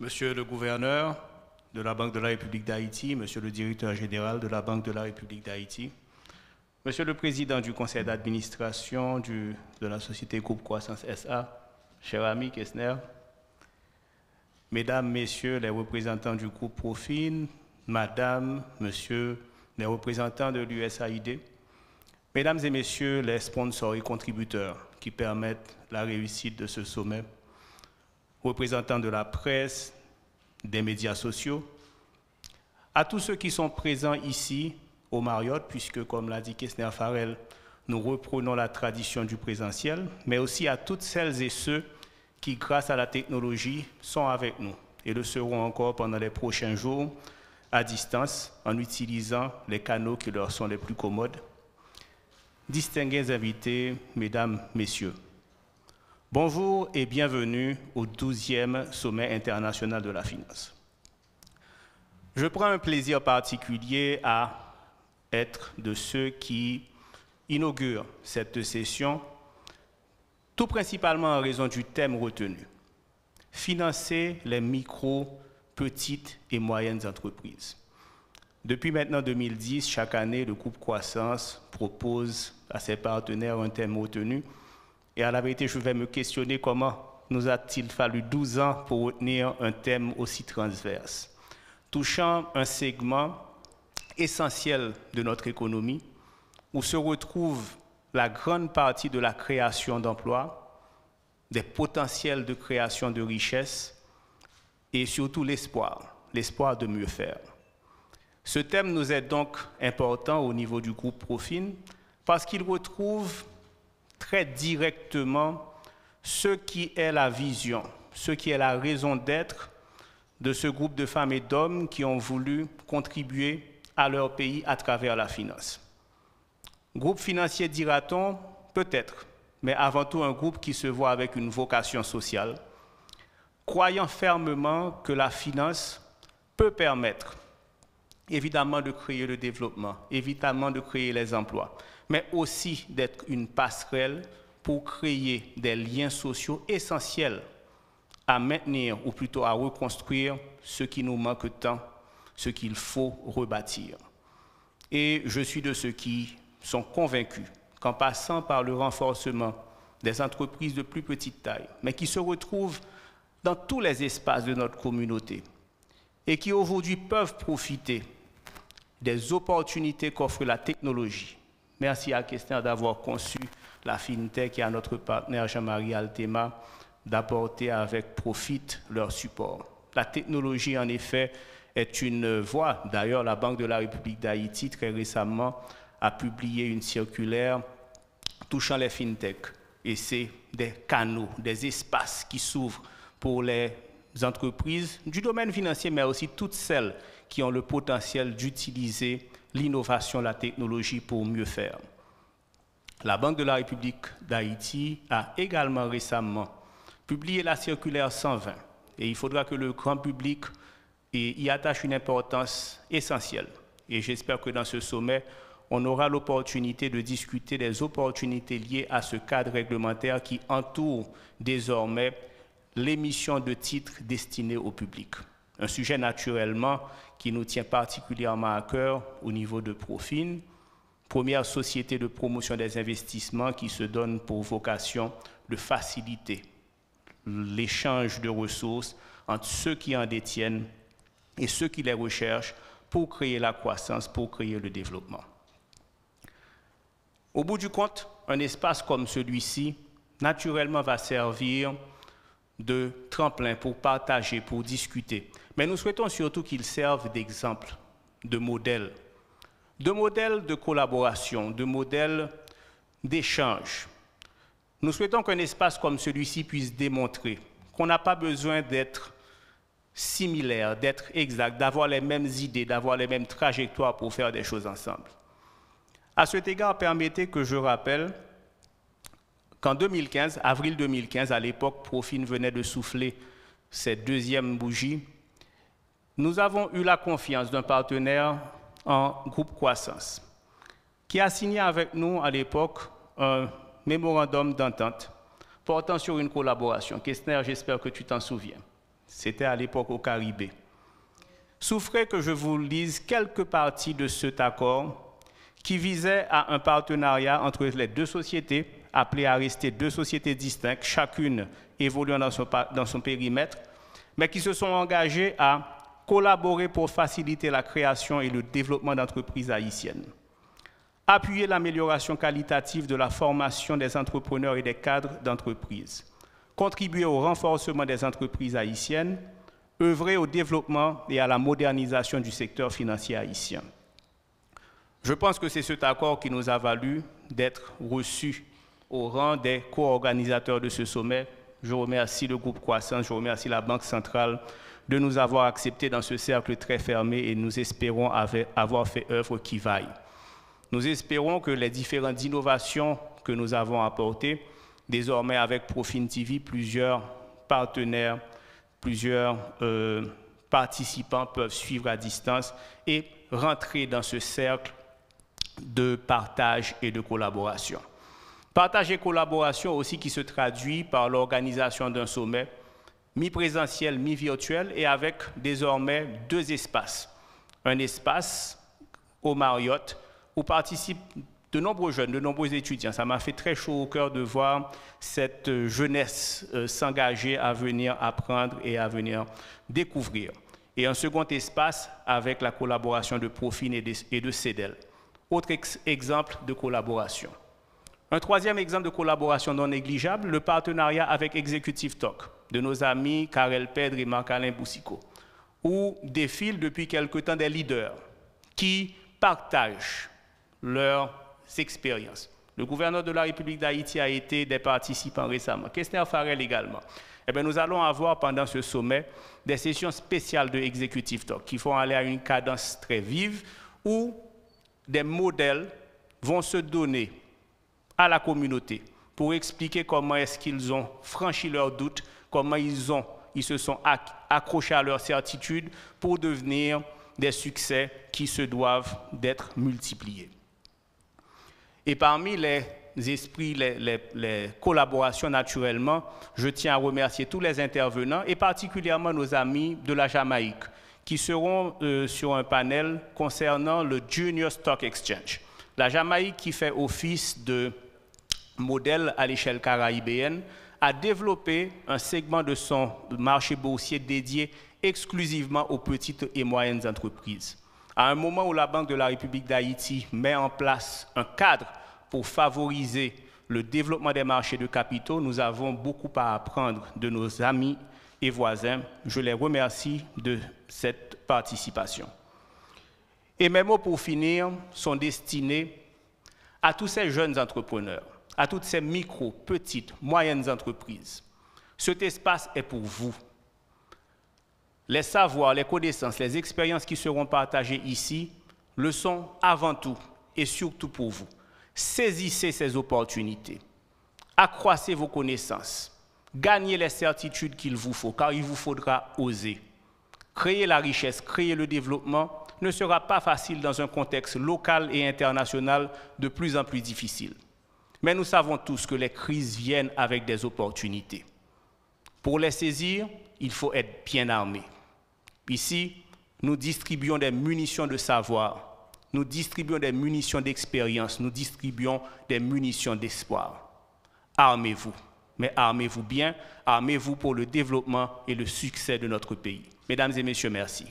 Monsieur le gouverneur de la Banque de la République d'Haïti, Monsieur le directeur général de la Banque de la République d'Haïti, Monsieur le président du conseil d'administration de la société Groupe Croissance SA, cher ami Kessner, Mesdames, Messieurs les représentants du groupe Profin, Madame, Monsieur les représentants de l'USAID, Mesdames et Messieurs les sponsors et contributeurs qui permettent la réussite de ce sommet, représentants de la presse, des médias sociaux, à tous ceux qui sont présents ici au Marriott, puisque, comme l'a dit Kessner Farrell, nous reprenons la tradition du présentiel, mais aussi à toutes celles et ceux qui, grâce à la technologie, sont avec nous et le seront encore pendant les prochains jours à distance en utilisant les canaux qui leur sont les plus commodes. Distingués invités, Mesdames, Messieurs, bonjour et bienvenue au 12e Sommet international de la finance. Je prends un plaisir particulier à être de ceux qui inaugurent cette session, tout principalement en raison du thème retenu. Financer les micro, petites et moyennes entreprises. Depuis maintenant 2010, chaque année, le groupe Croissance propose à ses partenaires un thème retenu. Et à la vérité, je vais me questionner comment nous a-t-il fallu 12 ans pour retenir un thème aussi transverse, touchant un segment essentiel de notre économie, où se retrouve la grande partie de la création d'emplois, des potentiels de création de richesses et surtout l'espoir de mieux faire. Ce thème nous est donc important au niveau du groupe Profin parce qu'il retrouve très directement ce qui est la vision, ce qui est la raison d'être de ce groupe de femmes et d'hommes qui ont voulu contribuer à leur pays à travers la finance. Groupe financier, dira-t-on, peut-être, mais avant tout un groupe qui se voit avec une vocation sociale, croyant fermement que la finance peut permettre, évidemment, de créer le développement, évidemment de créer les emplois, mais aussi d'être une passerelle pour créer des liens sociaux essentiels à maintenir, ou plutôt à reconstruire ce qui nous manque tant, ce qu'il faut rebâtir. Et je suis de ceux qui sont convaincus qu'en passant par le renforcement des entreprises de plus petite taille, mais qui se retrouvent dans tous les espaces de notre communauté et qui aujourd'hui peuvent profiter des opportunités qu'offre la technologie. Merci à Kessner d'avoir conçu la FinTech et à notre partenaire Jean-Marie Altema d'apporter avec profit leur support. La technologie, en effet, est une voie. D'ailleurs, la Banque de la République d'Haïti, très récemment, a publié une circulaire touchant les FinTech. Et c'est des canaux, des espaces qui s'ouvrent pour les entreprises du domaine financier, mais aussi toutes celles qui ont le potentiel d'utiliser l'innovation, la technologie pour mieux faire. La Banque de la République d'Haïti a également récemment publié la circulaire 120 et il faudra que le grand public y attache une importance essentielle. Et j'espère que dans ce sommet, on aura l'opportunité de discuter des opportunités liées à ce cadre réglementaire qui entoure désormais l'émission de titres destinés au public. Un sujet naturellement qui nous tient particulièrement à cœur au niveau de Profin, première société de promotion des investissements qui se donne pour vocation de faciliter l'échange de ressources entre ceux qui en détiennent et ceux qui les recherchent pour créer la croissance, pour créer le développement. Au bout du compte, un espace comme celui-ci, naturellement, va servir de tremplin pour partager, pour discuter. Mais nous souhaitons surtout qu'il serve d'exemple, de modèle de collaboration, de modèle d'échange. Nous souhaitons qu'un espace comme celui-ci puisse démontrer qu'on n'a pas besoin d'être similaire, d'être exact, d'avoir les mêmes idées, d'avoir les mêmes trajectoires pour faire des choses ensemble. À cet égard, permettez que je rappelle qu'en 2015, avril 2015, à l'époque, Profin venait de souffler cette deuxième bougie, nous avons eu la confiance d'un partenaire en groupe Croissance, qui a signé avec nous à l'époque un mémorandum d'entente portant sur une collaboration. Kessner, j'espère que tu t'en souviens. C'était à l'époque au Caribé. Souffrez que je vous lise quelques parties de cet accord qui visait à un partenariat entre les deux sociétés, appelées à rester deux sociétés distinctes, chacune évoluant dans son périmètre, mais qui se sont engagées à collaborer pour faciliter la création et le développement d'entreprises haïtiennes, appuyer l'amélioration qualitative de la formation des entrepreneurs et des cadres d'entreprise, contribuer au renforcement des entreprises haïtiennes, œuvrer au développement et à la modernisation du secteur financier haïtien. Je pense que c'est cet accord qui nous a valu d'être reçus au rang des co-organisateurs de ce sommet. Je remercie le groupe Croissance, je remercie la Banque centrale de nous avoir acceptés dans ce cercle très fermé et nous espérons avoir fait œuvre qui vaille. Nous espérons que les différentes innovations que nous avons apportées, désormais avec Profin TV, plusieurs partenaires, plusieurs participants peuvent suivre à distance et rentrer dans ce cercle de partage et de collaboration. Partage et collaboration aussi qui se traduit par l'organisation d'un sommet mi-présentiel, mi-virtuel et avec désormais deux espaces. Un espace au Marriott où participent de nombreux jeunes, de nombreux étudiants. Ça m'a fait très chaud au cœur de voir cette jeunesse s'engager à venir apprendre et à venir découvrir. Et un second espace avec la collaboration de Profin et de CEDEL. Autre exemple de collaboration. Un troisième exemple de collaboration non négligeable, le partenariat avec Executive Talk de nos amis Karel Pedre et Marc-Alain Boussico, où défilent depuis quelque temps des leaders qui partagent leurs expériences. Le gouverneur de la République d'Haïti a été des participants récemment, Kestner Farrell également. Eh bien, nous allons avoir pendant ce sommet des sessions spéciales de Executive Talk qui vont aller à une cadence très vive où des modèles vont se donner à la communauté pour expliquer comment est-ce qu'ils ont franchi leurs doutes, comment ils se sont accrochés à leurs certitudes pour devenir des succès qui se doivent d'être multipliés. Et parmi les esprits, les collaborations naturellement, je tiens à remercier tous les intervenants et particulièrement nos amis de la Jamaïque qui seront sur un panel concernant le Junior Stock Exchange. La Jamaïque qui fait office de modèle à l'échelle caraïbéenne a développé un segment de son marché boursier dédié exclusivement aux petites et moyennes entreprises. À un moment où la Banque de la République d'Haïti met en place un cadre pour favoriser le développement des marchés de capitaux, nous avons beaucoup à apprendre de nos amis et voisins. Je les remercie de cette participation. Et mes mots pour finir sont destinés à tous ces jeunes entrepreneurs, à toutes ces micro, petites, moyennes entreprises. Cet espace est pour vous. Les savoirs, les connaissances, les expériences qui seront partagées ici le sont avant tout et surtout pour vous. Saisissez ces opportunités. Accroissez vos connaissances. Gagnez les certitudes qu'il vous faut, car il vous faudra oser. Créer la richesse, créer le développement ne sera pas facile dans un contexte local et international de plus en plus difficile. Mais nous savons tous que les crises viennent avec des opportunités. Pour les saisir, il faut être bien armé. Ici, nous distribuons des munitions de savoir, nous distribuons des munitions d'expérience, nous distribuons des munitions d'espoir. Armez-vous, mais armez-vous bien, armez-vous pour le développement et le succès de notre pays. Mesdames et messieurs, merci.